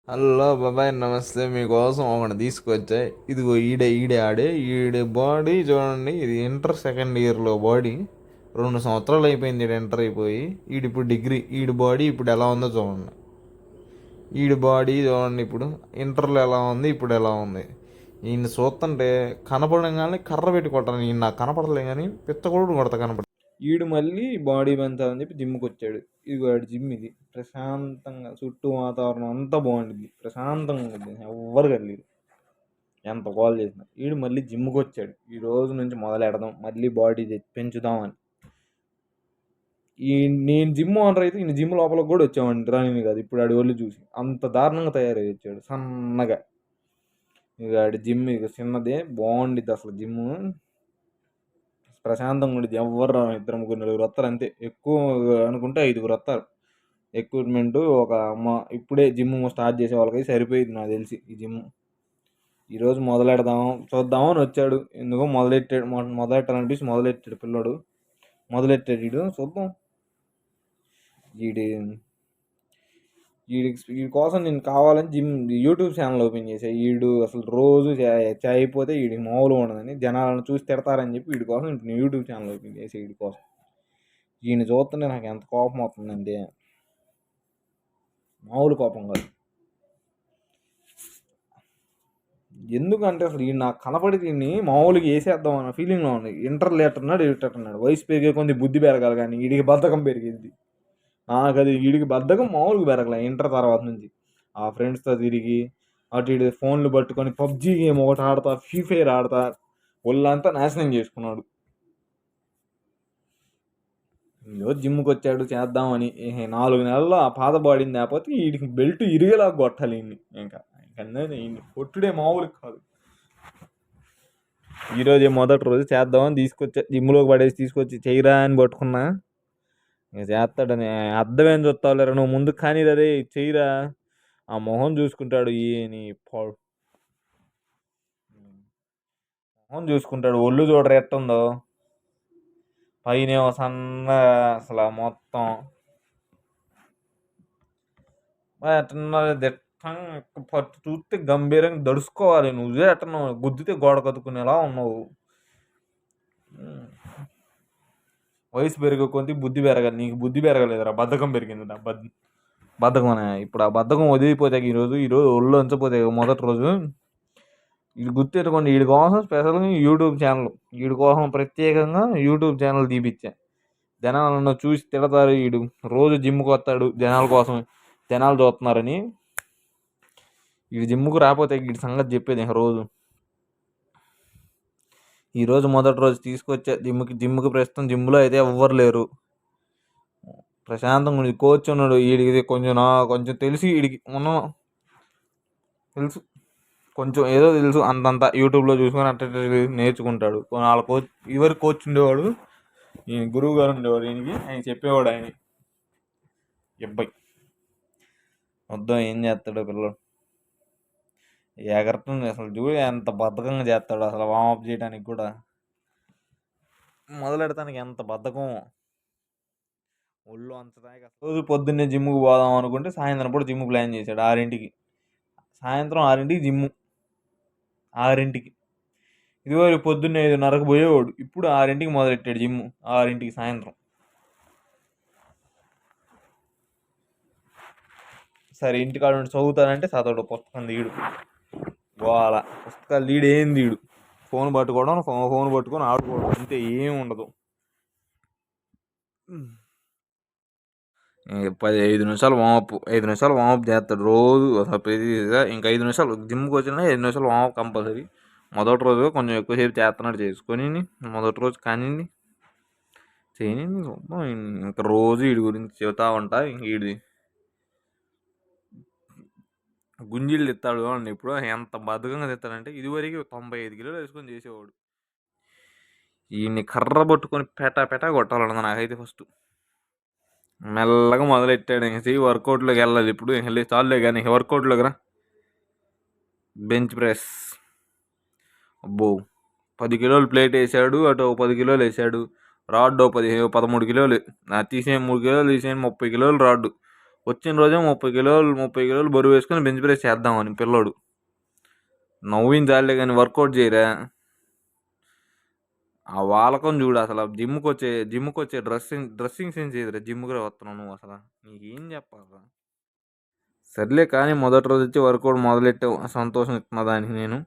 Hello బాబాయ్, నమస్తే. మీకోసం ఒకటి తీసుకొచ్చా. ఇదిగో ఈడే ఆడే బాడీ చూడండి. ఇది ఇంటర్ సెకండ్ ఇయర్లో బాడీ. 2 సంవత్సరాలు అయిపోయింది ఈడు ఎంటర్ అయిపోయి. ఇప్పుడు డిగ్రీ. బాడీ ఇప్పుడు ఎలా ఉందో చూడండి. బాడీ చూడండి ఇప్పుడు. ఇంటర్లో ఎలా ఉంది, ఇప్పుడు ఎలా ఉంది. ఈయన చూస్తుంటే కనపడంగానే కర్ర పెట్టి కొట్టాను. ఈయన నాకు కనపడలే కానీ పిత్త కూడా కొడతా కనపడ. మళ్ళీ బాడీ పెంచాలని చెప్పి జిమ్కి వచ్చాడు. ఇది వాడి జిమ్. ఇది ప్రశాంతంగా చుట్టూ వాతావరణం అంతా బాగుంటుంది. ప్రశాంతంగా ఉంటుంది. ఎవ్వరు కలిగి ఎంత కాల్ చేసినా. మళ్ళీ జిమ్కి వచ్చాడు. ఈ రోజు నుంచి మొదలెడదాం, మళ్ళీ బాడీ పెంచుదామని. నేను జిమ్ ఓనర్ అయితే ఈయన జిమ్ లోపలికి కూడా వచ్చామండి. రన్నింగ్ కాదు. ఇప్పుడు ఆడి ఒళ్ళు చూసి అంత దారుణంగా తయారై వచ్చాడు సన్నగా. ఇక ఆడి జిమ్ ఇక చిన్నదే బాగుండిద్ది అసలు జిమ్. ప్రశాంతంగా ఉండేది. ఎవరు రాను, 2-3 వస్తారు అంతే. ఎక్కువ అనుకుంటే 5 వస్తారు. ఎక్విప్మెంట్ ఒక ఇప్పుడే జిమ్ స్టార్ట్ చేసే వాళ్ళకి సరిపోయింది నాకు తెలిసి ఈ జిమ్. ఈరోజు మొదలెడదాం చూద్దామని వచ్చాడు. ఎందుకో మొదలెట్టాలనిపించి మొదలెట్టాడు పిల్లడు. మొదలెట్టాడు చూద్దాం. వీడి కోసం నేను కావాలని జిమ్ యూట్యూబ్ ఛానల్ ఓపెన్ చేశాను. అసలు రోజు అయిపోతే వీడికి మామూలుగా ఉండదని జనాలను చూసి తిడతారని చెప్పి వీడి కోసం నేను యూట్యూబ్ ఛానల్ ఓపెన్ చేసే వీడి కోసం. ఈయన చూస్తుంటే నాకు ఎంత కోపం వస్తుందంటే మామూలు కోపం కాదు. ఎందుకంటే అసలు ఈయన నాకు కనపడి దీన్ని మామూలుగా వేసేద్దాం అన్న ఫీలింగ్లో ఉంది. ఇంటర్ లేటర్నాడు ఎటన్నాడు. వయసు పెరిగే కొంది బుద్ధి పెరగాలి కానీ వీడికి బద్ధకం పెరిగింది. నాకు అది వీడికి బద్ధకం మామూలుగా పెరగలే. ఇంటర్ తర్వాత నుంచి ఆ ఫ్రెండ్స్తో తిరిగి అటు ఇటు ఫోన్లు పట్టుకొని పబ్జీ గేమ్ ఒకటి ఆడతా, ఫ్రీ ఫైర్ ఆడతా ఒళ్ళంతా నాశనం చేసుకున్నాడు. ఈరోజు జిమ్కి వచ్చాడు చేద్దామని. 4 నెలల్లో ఆ పాత బాడీని లేకపోతే వీడికి బెల్ట్ ఇరిగేలా కొట్టాలి ఇంకా కొట్టుడే మామూలు కాదు. ఈరోజు మొదటి రోజు చేద్దామని జిమ్లోకి పడేసి తీసుకొచ్చి చేయరా అని పట్టుకున్నా. ఇంకా చేస్తాడని అర్థం ఏం చూస్తావులేరా నువ్వు ముందు కానీ అదే చెయ్యరా. ఆ మొహం చూసుకుంటాడు. మొహం చూసుకుంటాడు. ఒళ్ళు చూడరు ఎట్టుందో. పైన సన్న అసలు మొత్తం పట్టు చూస్తే గంభీరంగా దడుచుకోవాలి. నువ్వే ఎట్టను గుద్దితే గోడ కదుకునేలా ఉన్నావు. వయసు పెరిగే కొద్ది బుద్ధి పెరగాలి. నీకు బుద్ధి పెరగలేదురా, బద్ధకం పెరిగింది. బద్ధకం ఇప్పుడు ఆ బద్ధకం వదిలిపోతే ఈరోజు ఒళ్ళు ఉంచపోతే మొదటి రోజు వీడు గుర్తెట్టుకోండి. వీడి కోసం స్పెషల్గా యూట్యూబ్ ఛానల్, వీడి కోసం ప్రత్యేకంగా యూట్యూబ్ ఛానల్ తీపిచ్చా. జనాలను చూసి తిడతారు. వీడు రోజు జిమ్కి వస్తాడు జనాల కోసం, జనాలు చూస్తున్నారని. వీడు జిమ్కు రాకపోతే వీడి సంగతి చెప్పేది రోజు. ఈరోజు మొదటి రోజు తీసుకొచ్చా జిమ్కి ప్రస్తుతం జిమ్లో అయితే ఎవ్వరు లేరు. ప్రశాంతంగా కోచ్ ఉన్నాడు. వీడికి కొంచెం తెలిసి వీడికి తెలుసు, కొంచెం ఏదో తెలుసు. అంతంత యూట్యూబ్లో చూసుకొని అట్ట నేర్చుకుంటాడు. వాళ్ళ కోచ్ ఇవరికి కోచ్ ఉండేవాడు, ఈయన గురువు గారు ఉండేవాడు. ఆయన చెప్పేవాడు. ఆయన అబ్బాయి వద్దాం ఏం చేస్తాడో పిల్లడు. ఎగరటుంది అసలు. చూడు ఎంత బద్ధకంగా చేస్తాడు అసలు. వామప్ చేయడానికి కూడా మొదలెడటానికి ఎంత బద్ధకం. ఒళ్ళు అంత రోజు పొద్దున్నే జిమ్కి పోదాం అనుకుంటే సాయంత్రం పూట జిమ్ ప్లాన్ చేశాడు 6ంటికి. సాయంత్రం 6ంటికి జిమ్. 6ంటికి ఇదివరకు పొద్దున్నే 5:30కు పోయేవాడు. ఇప్పుడు 6ంటికి మొదలెట్టాడు జిమ్. 6ంటికి సాయంత్రం. సరే ఇంటికాడ ఉండి చదువుతానంటే చదవడు. పుస్తకం తీయడు. గోల పుస్తకాలు తీయడు. ఏం తీయడు. ఫోన్ పట్టుకొని ఆడుకోవడం అంతే. ఏం ఉండదు. 5 నిమిషాలు వామప్ 5 నిమిషాలు వామప్ చేస్తాడు రోజు. ఇంకా 5 నిమిషాలు జిమ్కి వచ్చినా 5 నిమిషాలు వామప్ కంపల్సరీ. మొదటి రోజు కొంచెం ఎక్కువసేపు చేస్తున్నాడు. చేసుకొని మొదటి రోజు కానీ చేయని ఇంకా రోజు వీడి గురించి చెబుతా ఉంటా. వీడిది గుంజీలు తెస్తాడు చూడండి. ఇప్పుడు ఎంత బద్ధకంగా తెస్తాడంటే ఇదివరకు 95 కిలోలు వేసుకొని చేసేవాడు. వీడిని కర్ర పట్టుకొని పెటా కొట్టాలన్నది నాకైతే. ఫస్ట్ మెల్లగా మొదలెట్టాడు. ఇంక వర్కౌట్లోకి వెళ్ళాలి. ఇప్పుడు వెళ్ళి చాలులే కానీ వర్కౌట్లోకి రా. బెంచ్ ప్రెస్ అబ్బో 10 కిలోలు ప్లేట్ వేసాడు. అటు 10 కిలోలు వేసాడు. రాడ్ 13 కిలోలు. తీసేయండి 3 కిలోలు తీసేయండి 30 కిలోలు రాడ్డు. వచ్చిన రోజే 30 కిలోలు బరువు వేసుకొని బెంచ్ ప్రెస్ చేద్దామని పిల్లోడు. నవ్విన చాలే కానీ వర్కౌట్ చేయరా. ఆ వాలకం చూడు అసలు. జిమ్కి వచ్చే డ్రెస్సింగ్ సెన్స్ చేయదురా. జిమ్కి వస్తున్నావు నువ్వు అసలు. నీకేం చెప్పాలరా. సర్లే కానీ మొదటి రోజు వచ్చి వర్కౌట్ మొదలెట్టావు, సంతోషం ఇస్తున్నా దానికి నేను.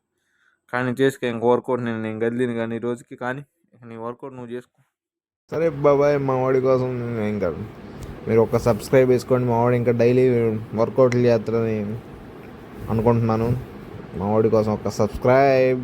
కానీ చేసుకో ఇంక వర్కౌట్. నేను గదిలిని కానీ ఈ రోజుకి. కానీ నీ వర్కౌట్ నువ్వు చేసుకో. సరే బాబాయ్, మా వాడి కోసం ఇంకా మీరు ఒక సబ్స్క్రైబ్ చేసుకోండి. మా వాడు ఇంకా డైలీ వర్కౌట్లు చేస్తారని అనుకుంటున్నాను. మా వాడి కోసం ఒక సబ్స్క్రైబ్.